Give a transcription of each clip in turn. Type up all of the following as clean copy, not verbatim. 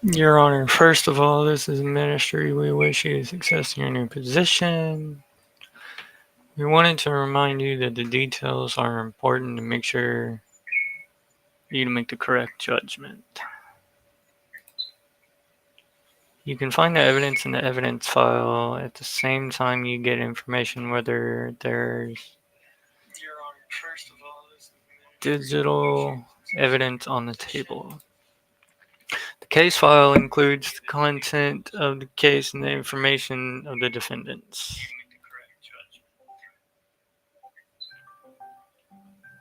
Your Honor, first of all, this is Ministry. We wish you success in your new position. We wanted to remind you that the details are important to make sure you make the correct judgment. You can find the evidence in the evidence file at the same time you get information whether there's digital evidence on the table. The case file includes the content of the case and the information of the defendants.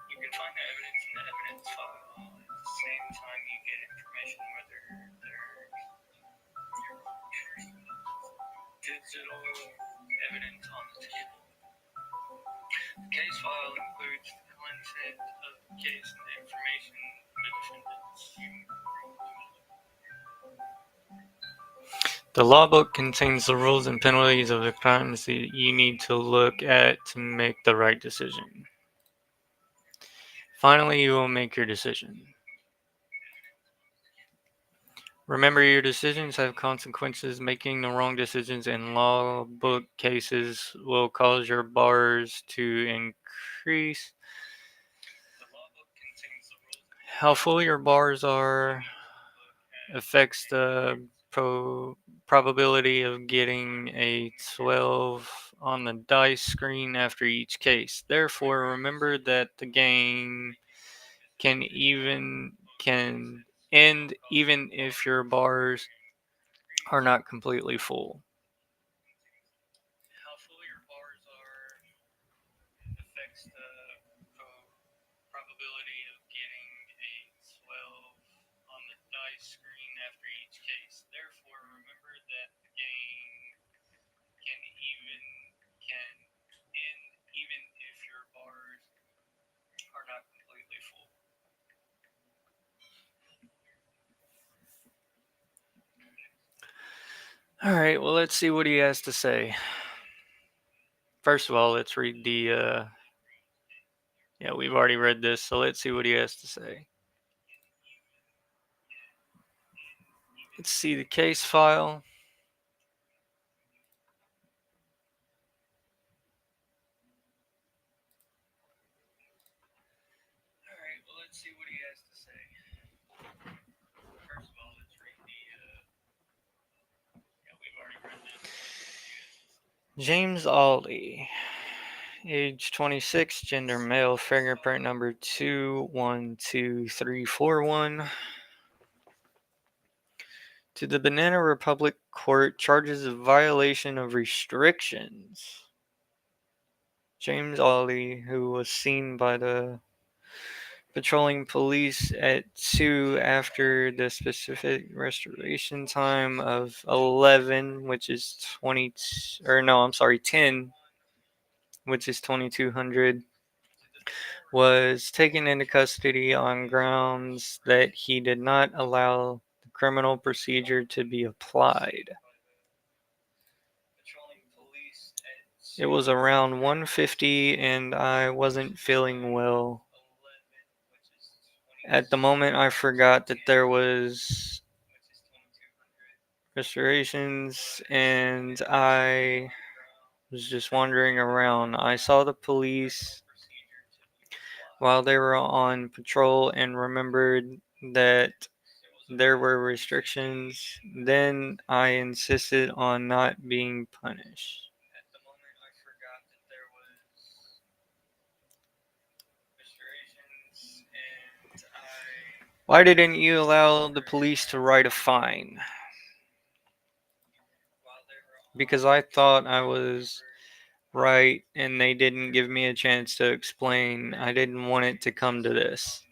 You can find the evidence in the evidence file at the same time you get information whether there's digital evidence on the table. The case file includes the content of the case and the information of the defendants. The law book contains the rules and penalties of the crimes that you need to look at to make the right decision. Finally, you will make your decision. Remember, your decisions have consequences. Making the wrong decisions in law book cases will cause your bars to increase. How full your bars are affects the probability of getting a 12 on the dice screen after each case. Therefore, remember that the game can end even if your bars are not completely full. How full your bars are affects the probability of getting a 12 on the dice screen after each case. Therefore, remember that the game can end even if your bars are not completely full. All right, well, let's see what he has to say. First of all, let's read the. Yeah, we've already read this, so let's see what he has to say. Let's see the case file. All right, well, let's see what he has to say. First of all, let's read the. Yeah, we've already read this. James Ollie, age 26, gender male, fingerprint number 212341. To the Banana Republic Court, charges of violation of restrictions. James Ollie, who was seen by the patrolling police at 2 after the specific restoration time of 11, which is 20, or no, I'm sorry, 10, which is 2200, was taken into custody on grounds that he did not allow the criminal procedure to be applied. It was around 1:50 and I wasn't feeling well. At the moment, I forgot that there was restorations and I was just wandering around. I saw the police while they were on patrol and remembered that there were restrictions. Then I insisted on not being punished. Why didn't you allow the police to write a fine? Because I thought I was right and they didn't give me a chance to explain. I didn't want it to come to this.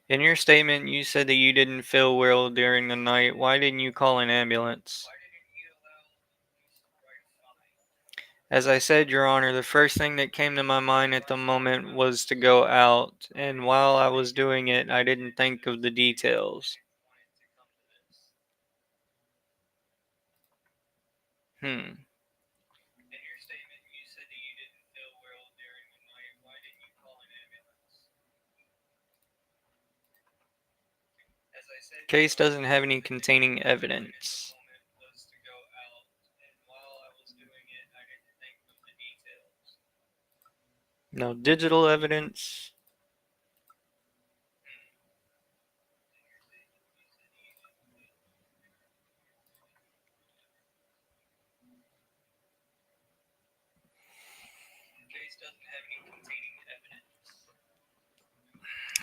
In your statement, you said that you didn't feel well during the night. Why didn't you call an ambulance? As I said, Your Honor, the first thing that came to my mind at the moment was to go out, and while I was doing it, I didn't think of the details. Hmm. Case doesn't have any containing evidence. No digital evidence.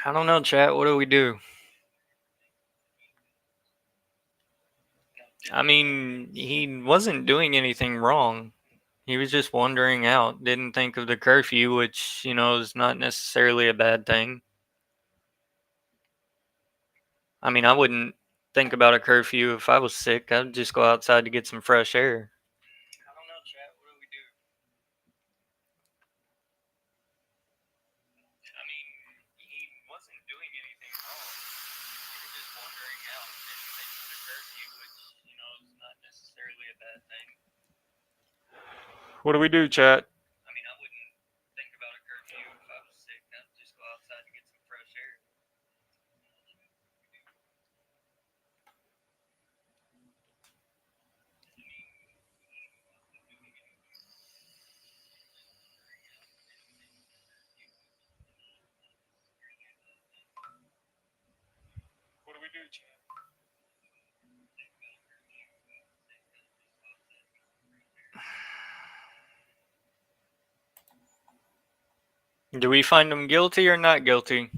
I don't know, chat. What do we do? I mean, he wasn't doing anything wrong. He was just wandering out. Didn't think of the curfew, which, is not necessarily a bad thing. I mean, I wouldn't think about a curfew if I was sick. I'd just go outside to get some fresh air. I don't know, chat. What do we do? I mean, he wasn't doing anything wrong. He was just wandering out. Didn't think of the curfew, which, is not necessarily a bad thing. What do we do, chat? I mean, I wouldn't think about a curfew if I was sick. I'd just go outside to get some fresh air. What do we do, chat? Do we find him guilty or not guilty?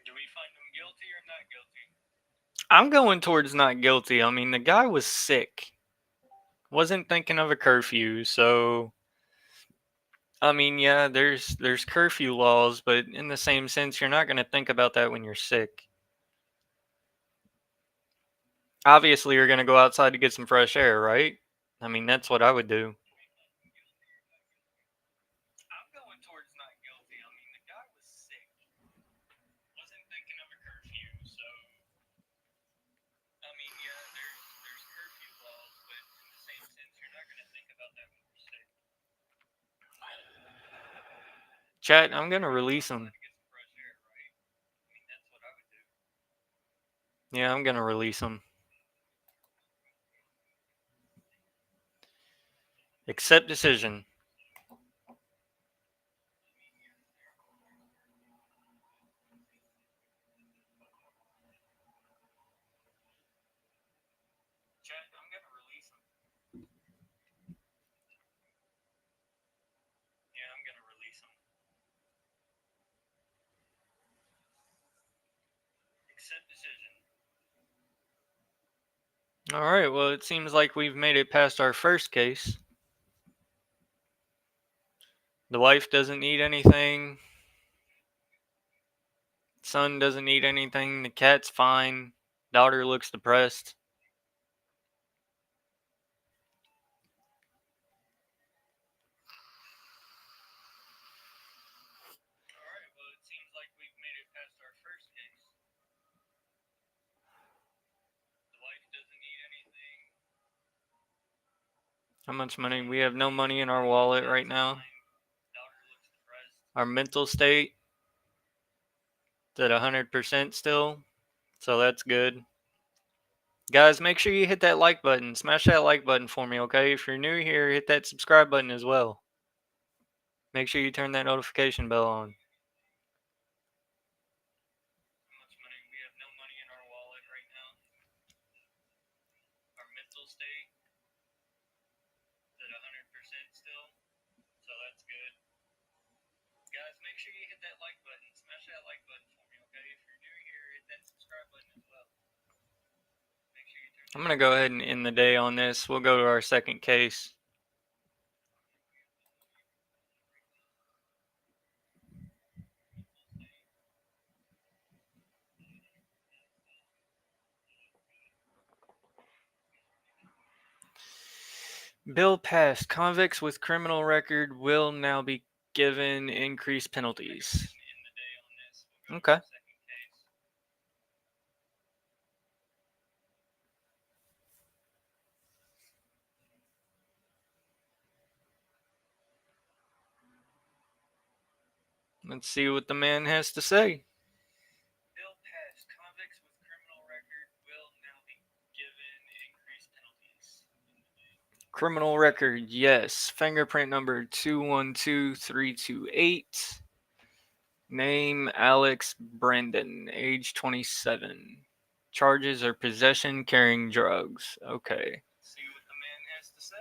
Do we find him guilty or not guilty? I'm going towards not guilty. I mean, the guy was sick. Wasn't thinking of a curfew, so I mean, yeah, there's curfew laws, but in the same sense, you're not going to think about that when you're sick. Obviously, you're going to go outside to get some fresh air, right? I mean, that's what I would do. I'm going towards not guilty. I mean, the guy was sick. Wasn't thinking of a curfew, so I mean, yeah, there's curfew laws, but in the same sense, you're not going to think about that when you're sick. Chat, I'm going to release him. Yeah, I'm going to release him. Accept decision. Chat, I'm going to release him. Yeah, I'm going to release him. Accept decision. All right, well, it seems like we've made it past our first case. The wife doesn't need anything. Son doesn't need anything. The cat's fine. Daughter looks depressed. Alright, well, it seems like we've made it past our first case. The wife doesn't need anything. How much money? We have no money in our wallet right now. Daughter looks depressed. Our mental state is at 100% still, so that's good. Guys, make sure you hit that like button. Smash that like button for me, okay? If you're new here, hit that subscribe button as well. Make sure you turn that notification bell on. How much money? We have no money in our wallet right now. Our mental state is at 100% still, so that's good. Guys, make sure you hit that like button. Smash that like button for me, okay? If you're new here, hit that subscribe button as well. Make sure you turn. I'm going to go ahead and end the day on this. We'll go to our second case. Bill passed. Convicts with criminal record will now be given increased penalties. Okay. Let's see what the man has to say. Bill passed. Convicts with criminal record will now be given increased penalties. Criminal record, yes. Fingerprint number 212328. Name Alex Brandon, age 27. Charges are possession, carrying drugs. Okay. See what the man has to say.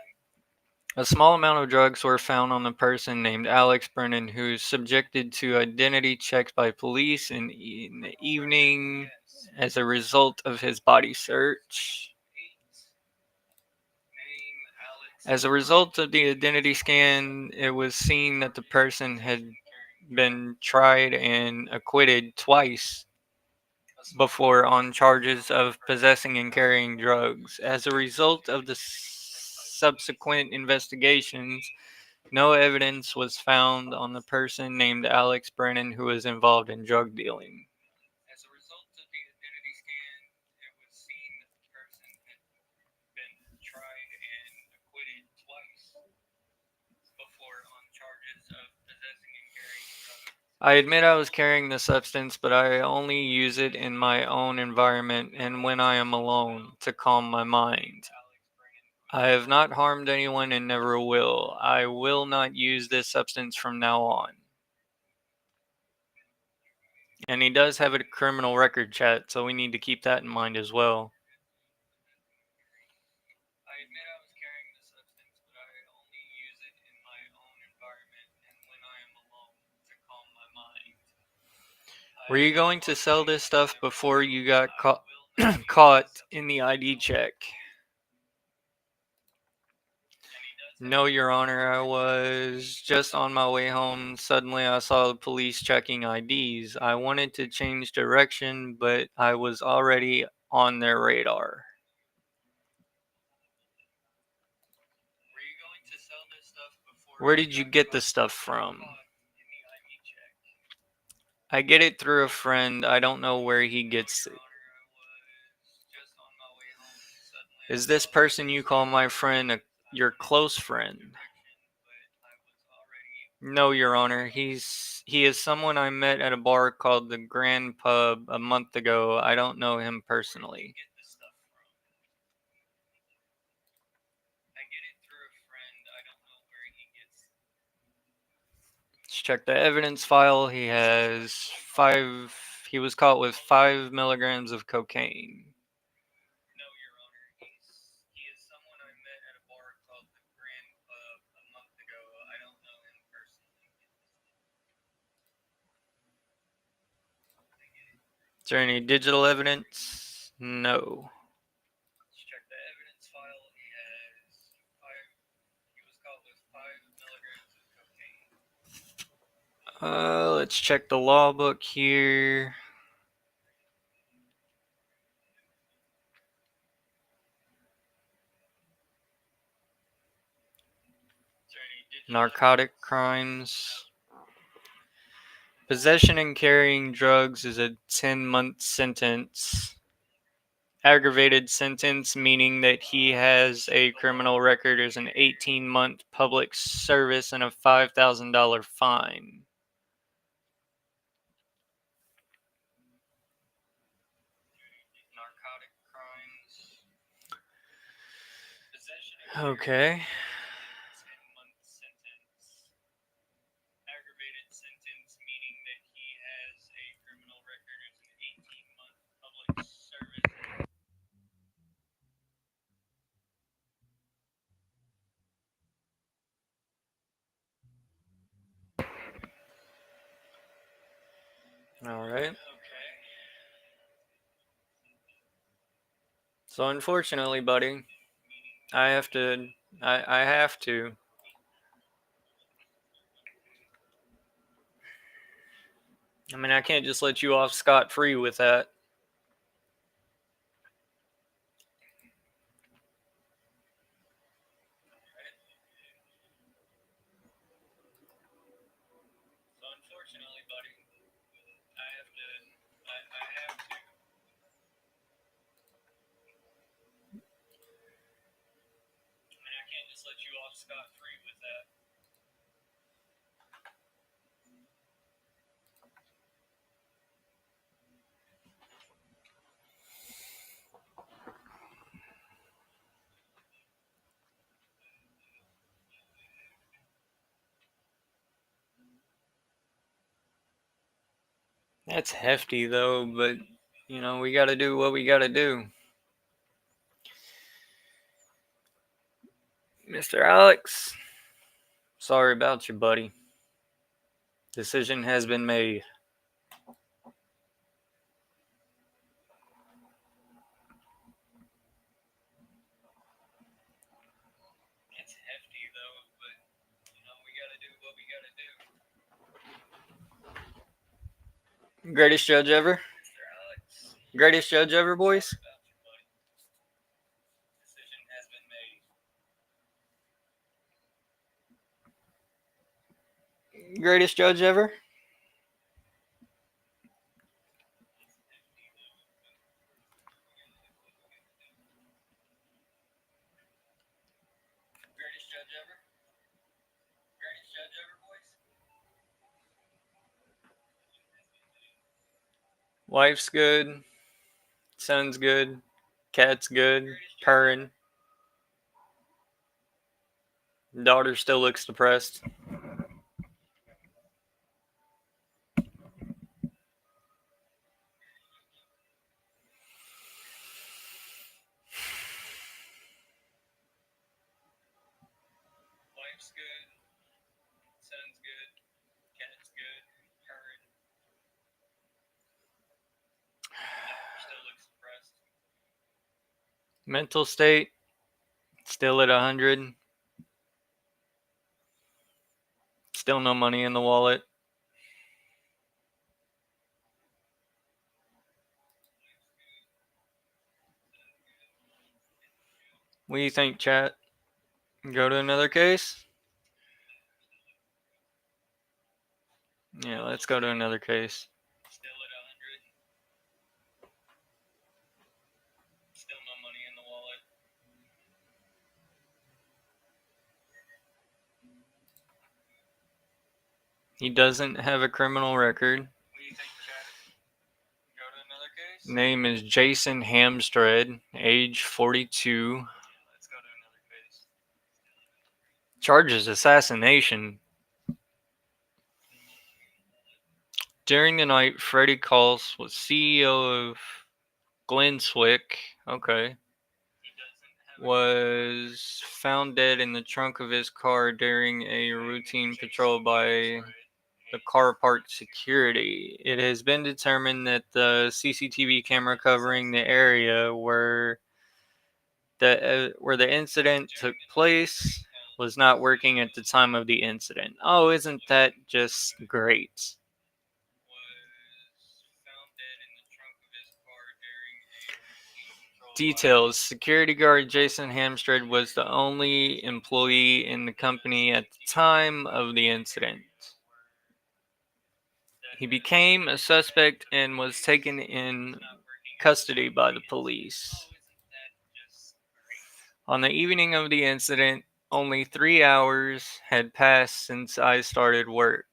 A small amount of drugs were found on the person named Alex Brennan, who is subjected to identity checks by police in the evening as a result of his body search. As a result of the identity scan, it was seen that the person had been tried and acquitted twice before on charges of possessing and carrying drugs. As a result of the subsequent investigations, no evidence was found on the person named Alex Brennan who was involved in drug dealing. As a result of the identity scan, it was seen that the person had been tried and acquitted twice before on charges of possessing and carrying drugs. I admit I was carrying the substance, but I only use it in my own environment and when I am alone to calm my mind. I have not harmed anyone and never will. I will not use this substance from now on. And he does have a criminal record, chat, so we need to keep that in mind as well. I admit I was carrying the substance, but I only use it in my own environment and when I am alone to calm my mind. Were you going to sell this stuff before you got caught in the ID check? No, Your Honor, I was just on my way home. Suddenly, I saw the police checking IDs. I wanted to change direction, but I was already on their radar. Where did you get the stuff from? I get it through a friend. I don't know where he gets it. Is this person you call my friend your close friend? No, Your Honor. He is someone I met at a bar called the Grand Pub a month ago. I don't know him personally. Let's check the evidence file. He was caught with 5 milligrams of cocaine. No, Your Honor. He is someone I met at a bar called the Grand Pub a month ago. I don't know him personally. Is there any digital evidence? No. Let's check the evidence file. He was caught with 5 milligrams of cocaine. Let's check the law book here. Narcotic crimes. Possession and carrying drugs is a 10-month sentence. Aggravated sentence, meaning that he has a criminal record, is an 18-month public service and a $5,000 fine. Narcotic crimes. Okay. Aggravated sentence, meaning that he has a criminal record, is an 18-month public service. All right. So unfortunately, buddy, I have to. I have to. I mean, I can't just let you off scot-free with that. That's hefty though, but you know, we gotta do what we gotta do. Mr. Alex, sorry about you, buddy. Decision has been made. It's hefty though, but you know, we gotta do what we gotta do. Greatest judge ever? Greatest judge ever, boys? Decision has been made. Greatest judge ever? Greatest judge ever? Greatest judge ever, boys? Wife's good. Son's good. Cat's good. Purring. Daughter still looks depressed. Wife's good. Son's good. Cat's good. Purring. Daughter still looks depressed. Mental state still at 100. Still no money in the wallet. What do you think, chat? Go to another case? Yeah, let's go to another case. Still at 100. Still no money in the wallet. He doesn't have a criminal record. What do you think, chat? Go to another case? Name is Jason Hamstred, age 42. Let's go to another case. Charges assassination. During the night, Freddie Calls was CEO of Glenswick. Okay. Was found dead in the trunk of his car during a routine patrol by the car park security. It has been determined that the CCTV camera covering the area where the incident took place was not working at the time of the incident. Oh, isn't that just great? Details. Security guard Jason Hamstred was the only employee in the company at the time of the incident. He became a suspect and was taken in custody by the police. On the evening of the incident, only 3 hours had passed since I started work.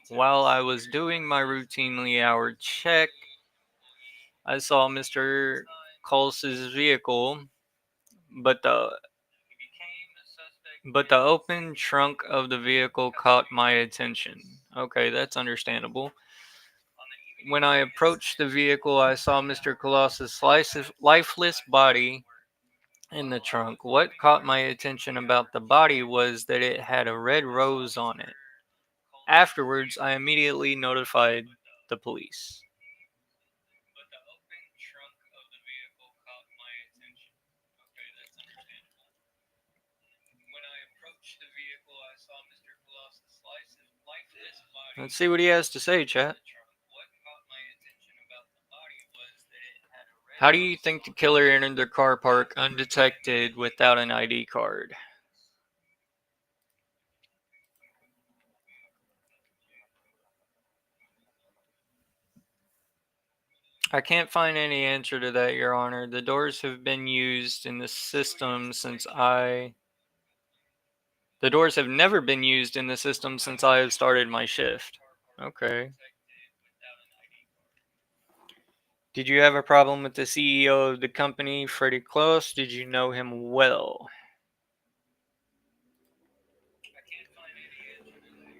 While I was doing my routinely hour check, I saw Mr. Cols's vehicle, but the open trunk of the vehicle caught my attention. Okay, that's understandable. When I approached the vehicle, I saw Mr. Colossus' lifeless body in the trunk. What caught my attention about the body was that it had a red rose on it. Afterwards, I immediately notified the police. Let's see what he has to say, chat. How do you think the killer entered the car park undetected without an ID card? I can't find any answer to that, Your Honor. The doors have been used in the system since I The doors have never been used in the system since I have started my shift. Okay. Did you have a problem with the CEO of the company, Freddie Close? Did you know him well?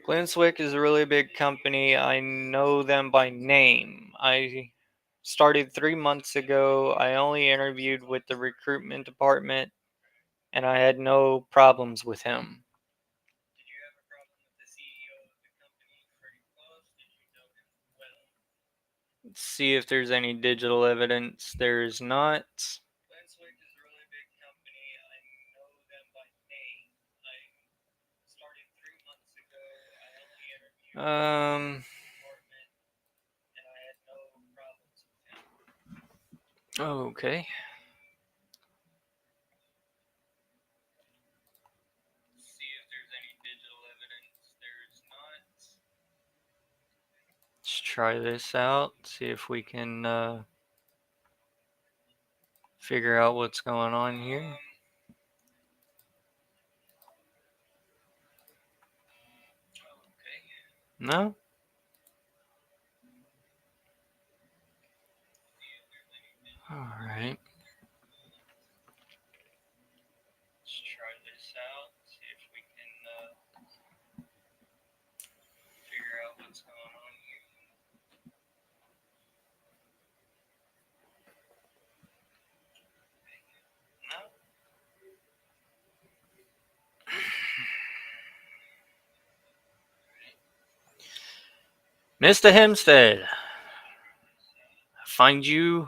Glennswick is a really big company. I know them by name. I started 3 months ago. I only interviewed with the recruitment department and I had no problems with him. Let's see if there's any digital evidence. There's not. Um. Okay. Let's try this out. See if we can figure out what's going on here. No? Alright. Let's try this out. See if we can figure out what's going on here. No? Mr. Hempstead, I find you.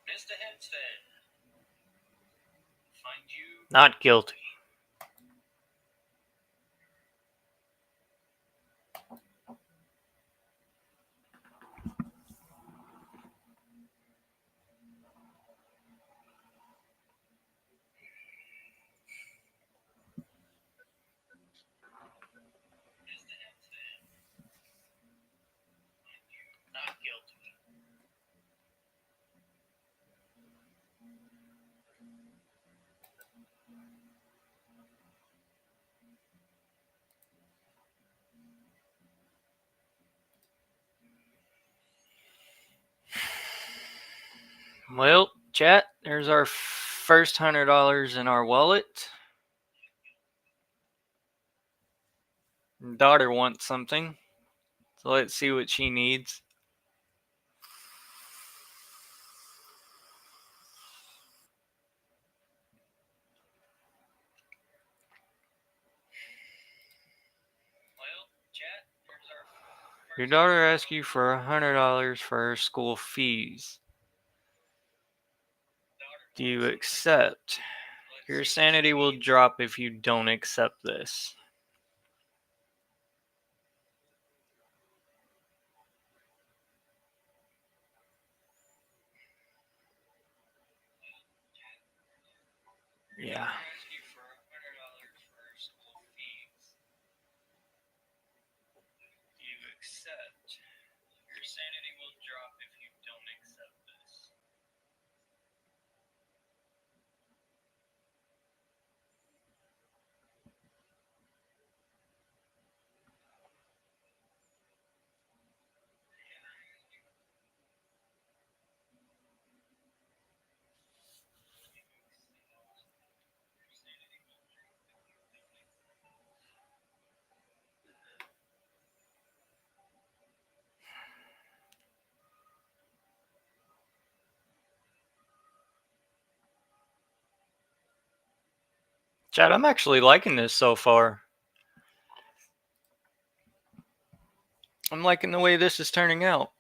Mr. Hempstead, find you. Not guilty. Not guilty. Well, chat, there's our first $100 in our wallet. Daughter wants something, so let's see what she needs. Your daughter asked you for $100 for her school fees. Do you accept? Your sanity will drop if you don't accept this. Yeah. Do you accept? Your sanity will drop if you don't accept this. Chad, I'm actually liking this so far. I'm liking the way this is turning out.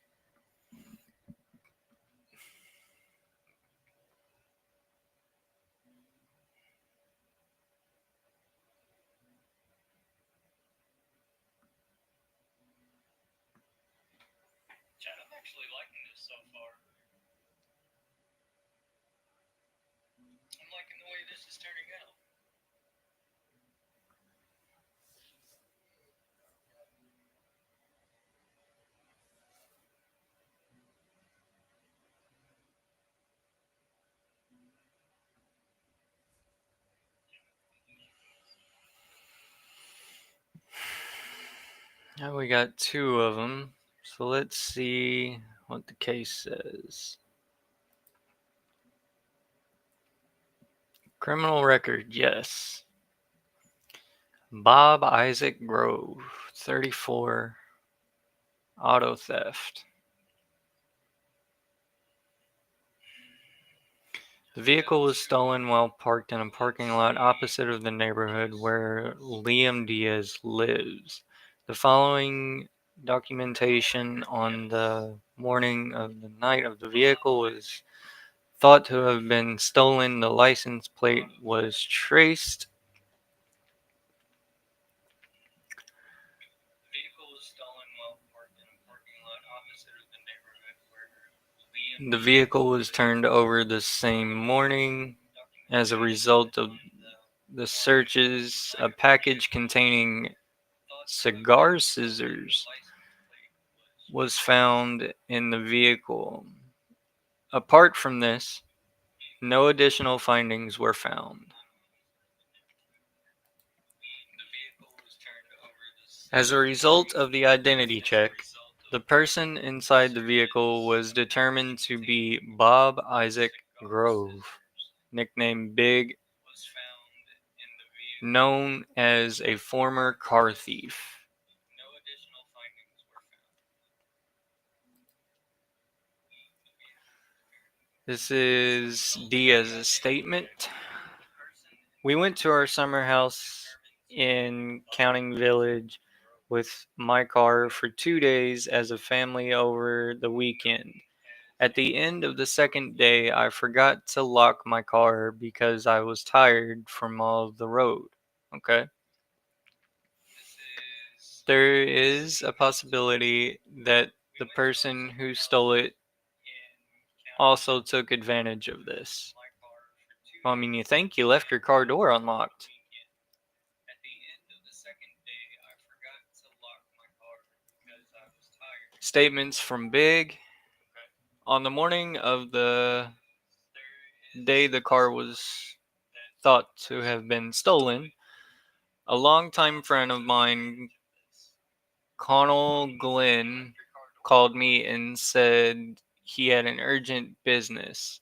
Chad, I'm actually liking this so far. I'm liking Now we got two of them. So let's see what the case says. Criminal record, yes. Bob Isaac Grove, 34, auto theft. The vehicle was stolen while parked in a parking lot opposite of the neighborhood where Liam Diaz lives. The following documentation on the morning of the night of the vehicle was thought to have been stolen. The license plate was traced. The vehicle was turned over the same morning. As a result of the searches, a package containing cigar scissors was found in the vehicle. Apart from this, no additional findings were found. As a result of the identity check, the person inside the vehicle was determined to be Bob Isaac Grove, nicknamed Big, known as a former car thief. This is Diaz's statement. We went to our summer house in Counting Village with my car for 2 days as a family over the weekend. At the end of the second day, I forgot to lock my car because I was tired from all of the road. Okay. There is a possibility that the person who stole it also took advantage of this. Well, I mean, you think you left your car door unlocked. Statements from Big. On the morning of the day the car was thought to have been stolen, a longtime friend of mine, Connell Glenn, called me and said he had an urgent business.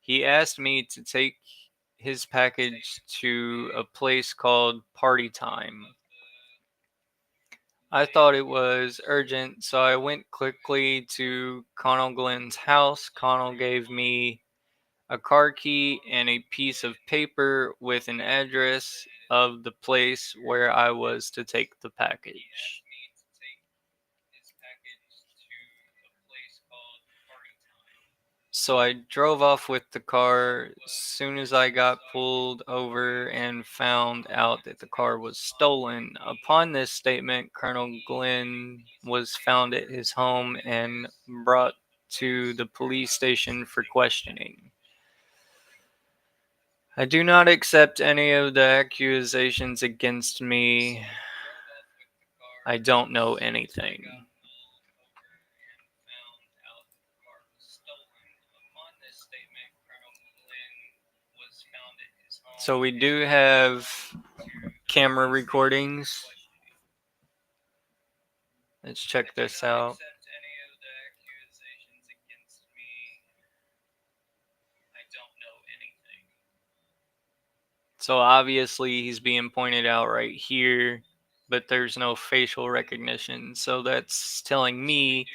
He asked me to take his package to a place called Party Time. I thought it was urgent, so I went quickly to Connell Glenn's house. Connell gave me a car key and a piece of paper with an address of the place where I was to take the package. So I drove off with the car. As soon as I got pulled over and found out that the car was stolen. Upon this statement, Colonel Glenn was found at his home and brought to the police station for questioning. I do not accept any of the accusations against me. I don't know anything. So we do have camera recordings. Let's check this out. So obviously he's being pointed out right here, but there's no facial recognition. So that's telling me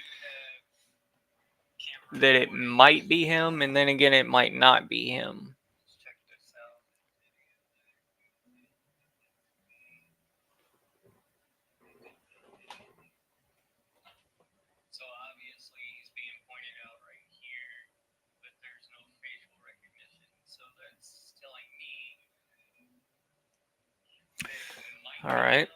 that it might be him, and then again, it might not be him. So obviously he's being pointed out right here, but there's no facial recognition. So that's telling me. All right.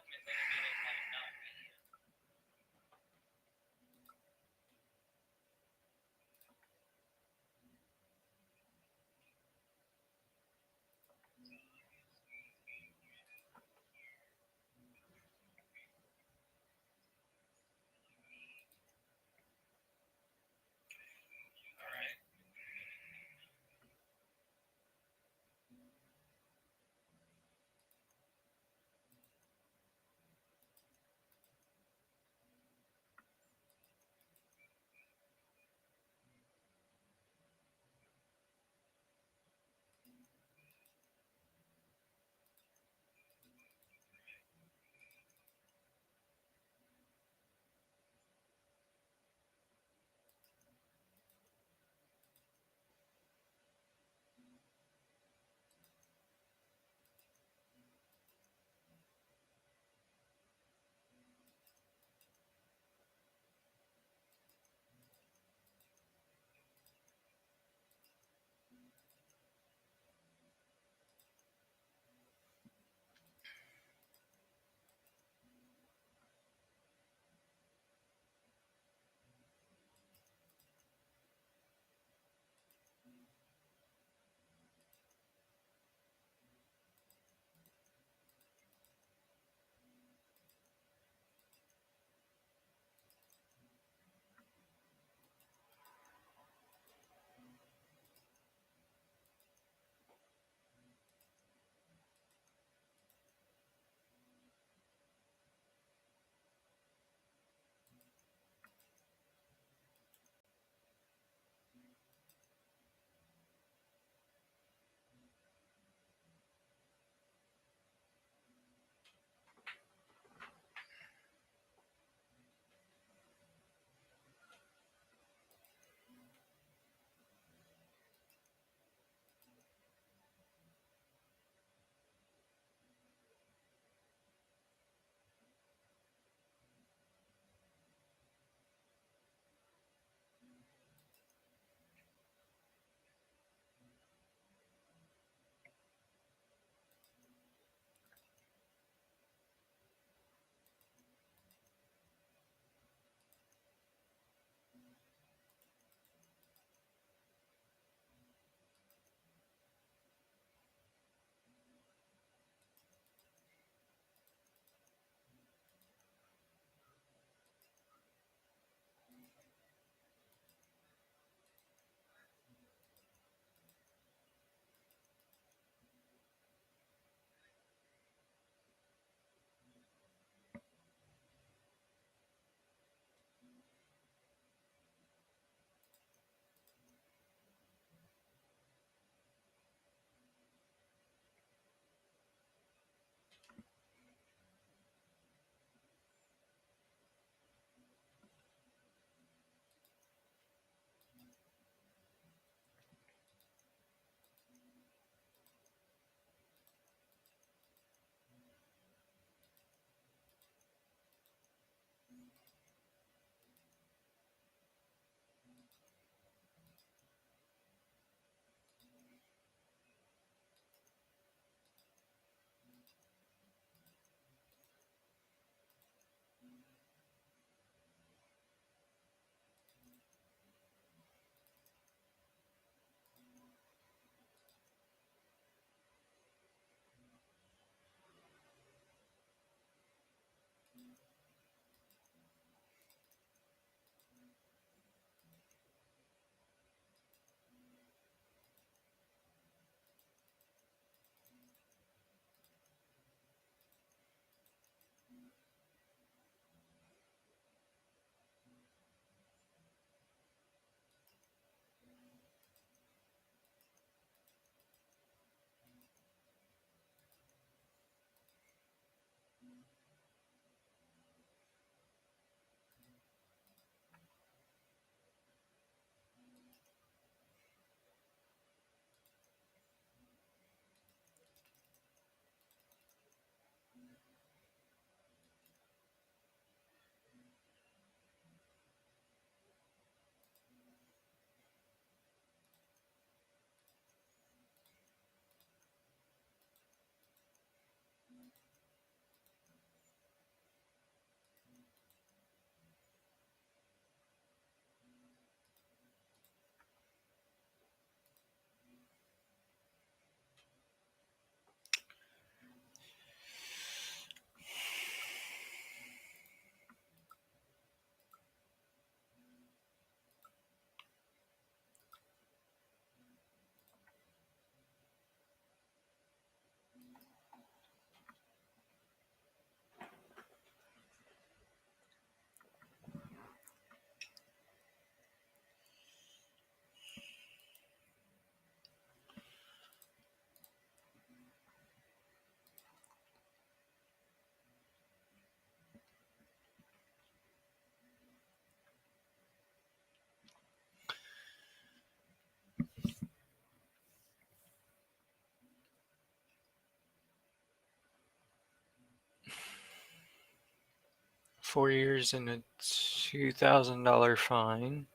4 years and a $2,000 fine.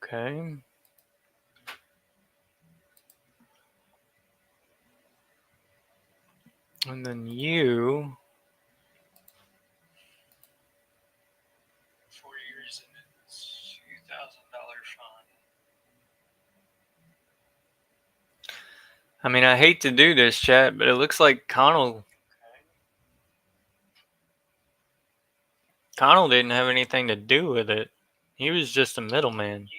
Okay. And then you, 4 years and a $2,000 fine. I mean, I hate to do this, chat, but it looks like Connell didn't have anything to do with it. He was just a middleman.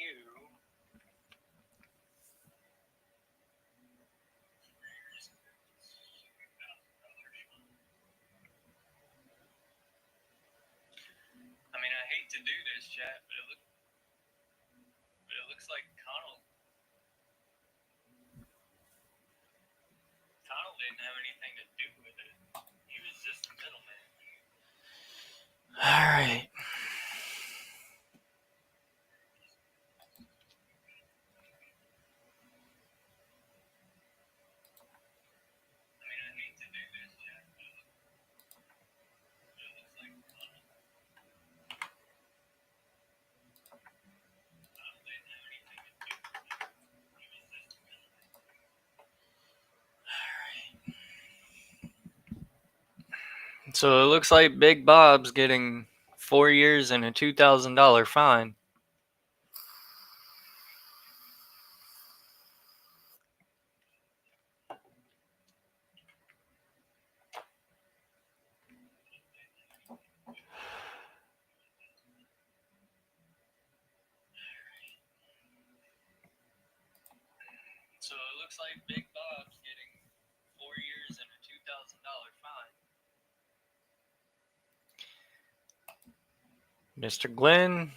I mean, I hate to do this, chat, but it looks like Connell didn't have anything to do with it. He was just a middleman. All right. So it looks like Big Bob's getting 4 years and a $2,000 fine. So it looks like Big Bob's getting 4 years and a $2,000 fine. Mr. Glenn.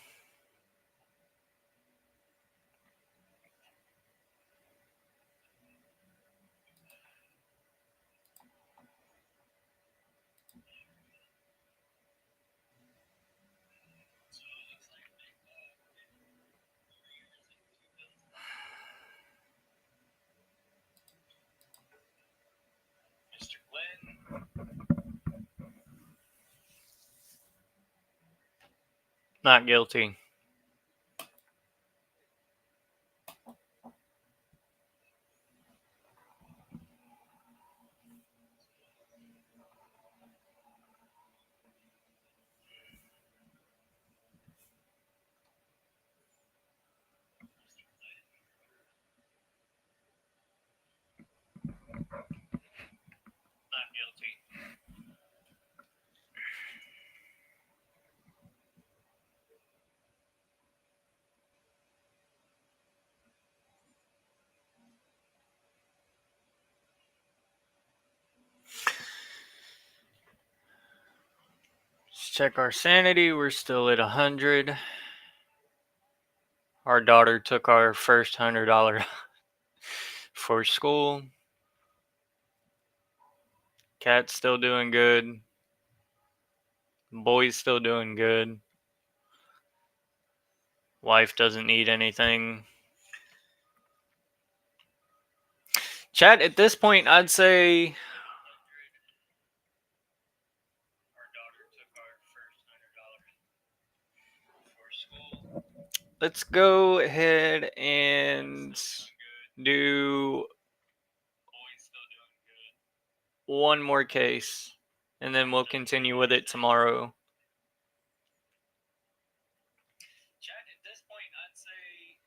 Mr. Glenn. Not guilty. Not guilty. Let's check our sanity. We're still at 100. Our daughter took our first $100 for school. Cat's still doing good. Boy's still doing good. Wife doesn't need anything. Chat, at this point, I'd say let's go ahead and do one more case, and then we'll continue with it tomorrow. Chat, at this point, I'd say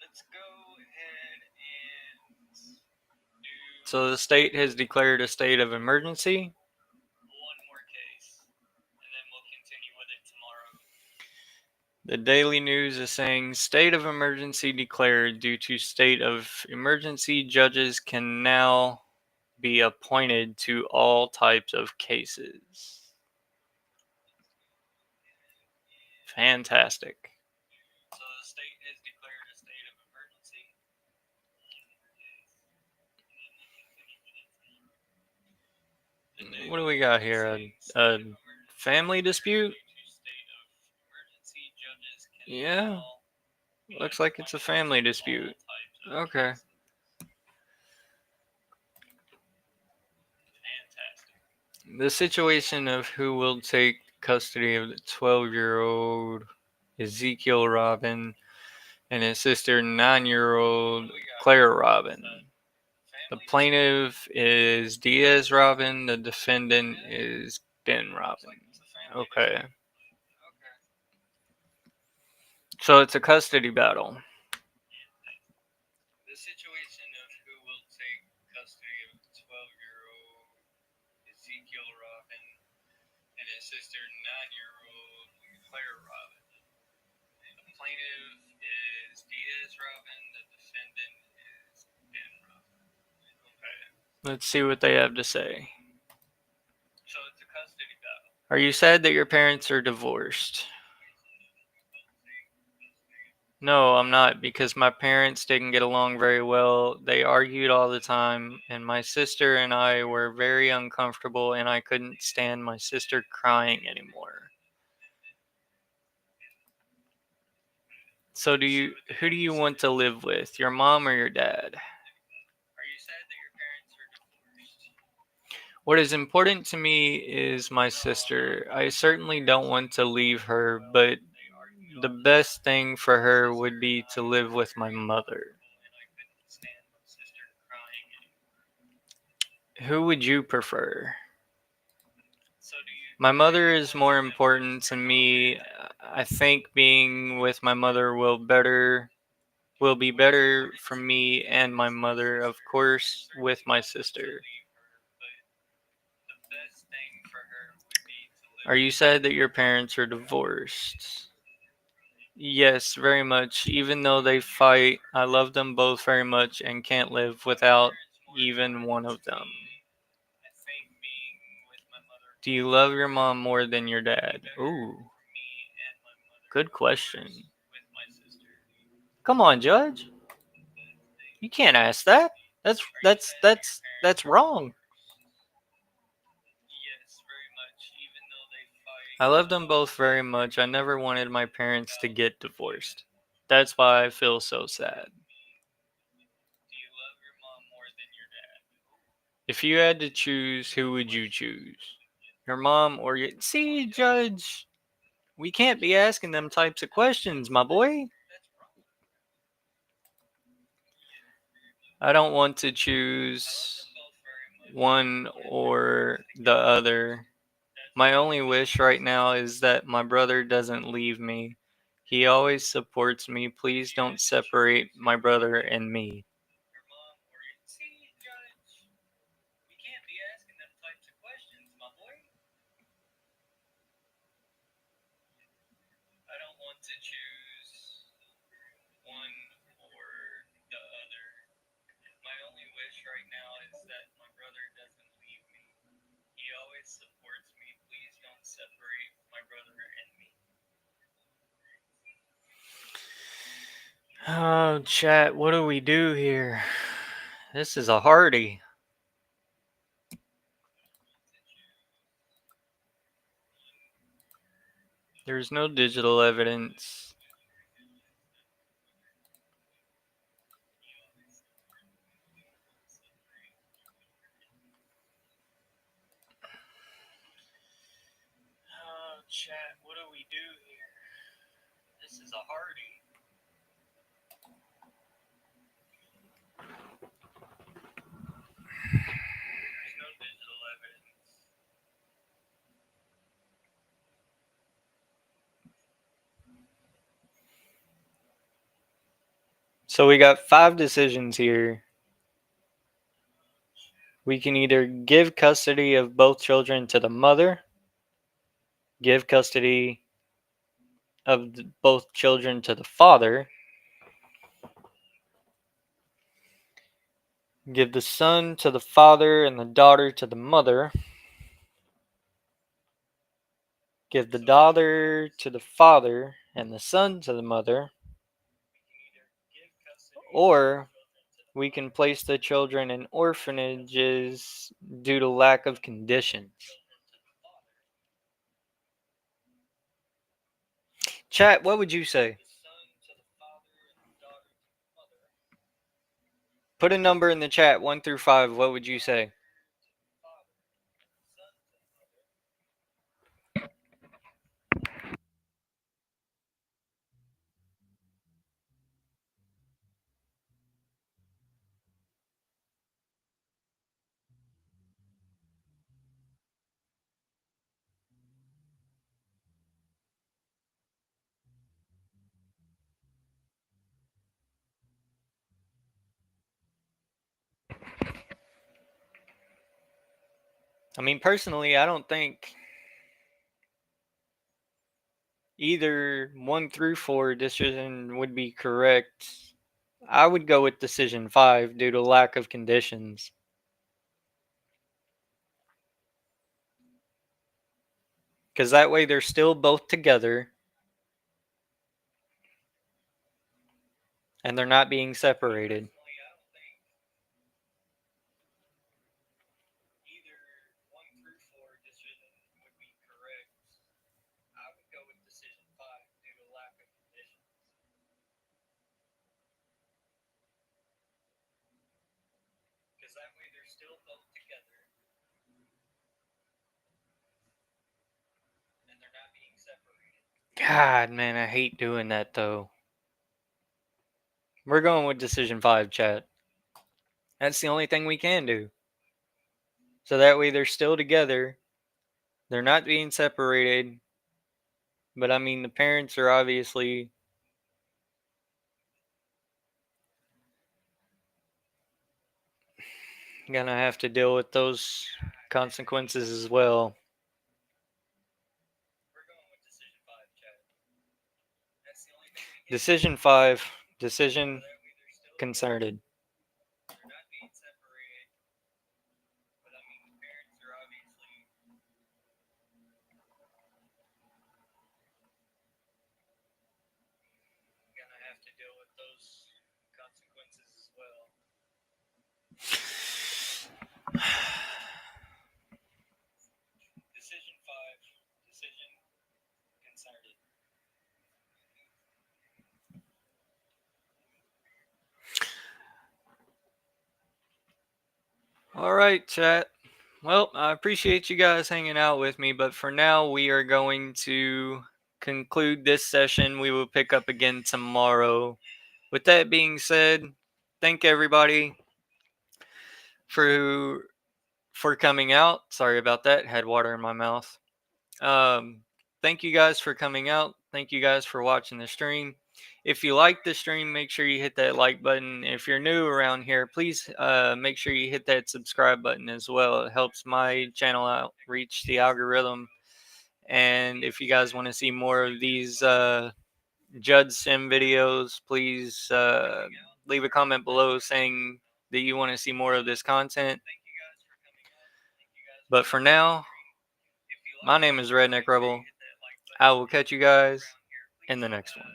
let's go ahead and do. So the state has declared a state of emergency. One more case, and then we'll continue with it tomorrow. The Daily News is saying state of emergency declared due to state of emergency. Judges can now be appointed to all types of cases. Fantastic. So the state has declared a state of emergency. What do we got here? A family dispute? Yeah, looks like it's a family dispute. Okay. The situation of who will take custody of the 12-year-old Ezekiel Robin and his sister, 9-year-old Claire Robin. The plaintiff is Diaz Robin, the defendant is Ben Robin. Okay. So it's a custody battle. The situation of who will take custody of the 12-year-old Ezekiel Robin and his sister, 9-year-old Claire Robin. The plaintiff is Diaz Robin, the defendant is Ben Robin. Okay. Let's see what they have to say. So it's a custody battle. Are you sad that your parents are divorced? No, I'm not, because my parents didn't get along very well. They argued all the time, and my sister and I were very uncomfortable, and I couldn't stand my sister crying anymore. So who do you want to live with, your mom or your dad? Are you sad that your parents are divorced? What is important to me is my sister. I certainly don't want to leave her, but the best thing for her would be to live with my mother. Who would you prefer? My mother is more important to me. I think being with my mother will be better for me and my mother, of course, with my sister. Are you sad that your parents are divorced? Yes, very much. Even though they fight, I love them both very much and can't live without even one of them. Do you love your mom more than your dad? Ooh, good question. Come on, Judge. You can't ask that. That's wrong. I love them both very much. I never wanted my parents to get divorced. That's why I feel so sad. If you had to choose, who would you choose? Your mom or your... See, Judge, we can't be asking them types of questions, my boy. I don't want to choose one or the other. My only wish right now is that my brother doesn't leave me. He always supports me. Please don't separate my brother and me. I don't want to choose one or the other. My only wish right now is that my brother doesn't leave me. He always supports me. Please don't separate my brother and me. Oh, chat, what do we do here? This is a hardie. There's no digital evidence. Oh, chat, what do we do here? This is a hardie. There's no digital evidence. So we got 5 decisions here. We can either give custody of both children to the mother, give custody of both children to the father, give the son to the father and the daughter to the mother, give the daughter to the father and the son to the mother, or we can place the children in orphanages due to lack of conditions. Chat, what would you say? Put a number in the chat, 1 through 5. What would you say? I mean, personally, I don't think either 1 through 4 decision would be correct. I would go with decision 5 due to lack of conditions. Because that way they're still both together and they're not being separated. God, man, I hate doing that though. We're going with decision 5, chat. That's the only thing we can do. So that way they're still together. They're not being separated. But I mean, the parents are obviously gonna have to deal with those consequences as well. Decision 5, decision concerted. All right, chat. Well, I appreciate you guys hanging out with me, but for now, we are going to conclude this session. We will pick up again tomorrow. With that being said, thank everybody for coming out. Sorry about that. Had water in my mouth. Thank you guys for coming out. Thank you guys for watching the stream. If you like the stream, make sure you hit that like button. If you're new around here, please make sure you hit that subscribe button as well. It helps my channel out reach the algorithm. And if you guys want to see more of these JudgeSim videos, please leave a comment below saying that you want to see more of this content. But for now, my name is Redneck Rebel. I will catch you guys in the next one.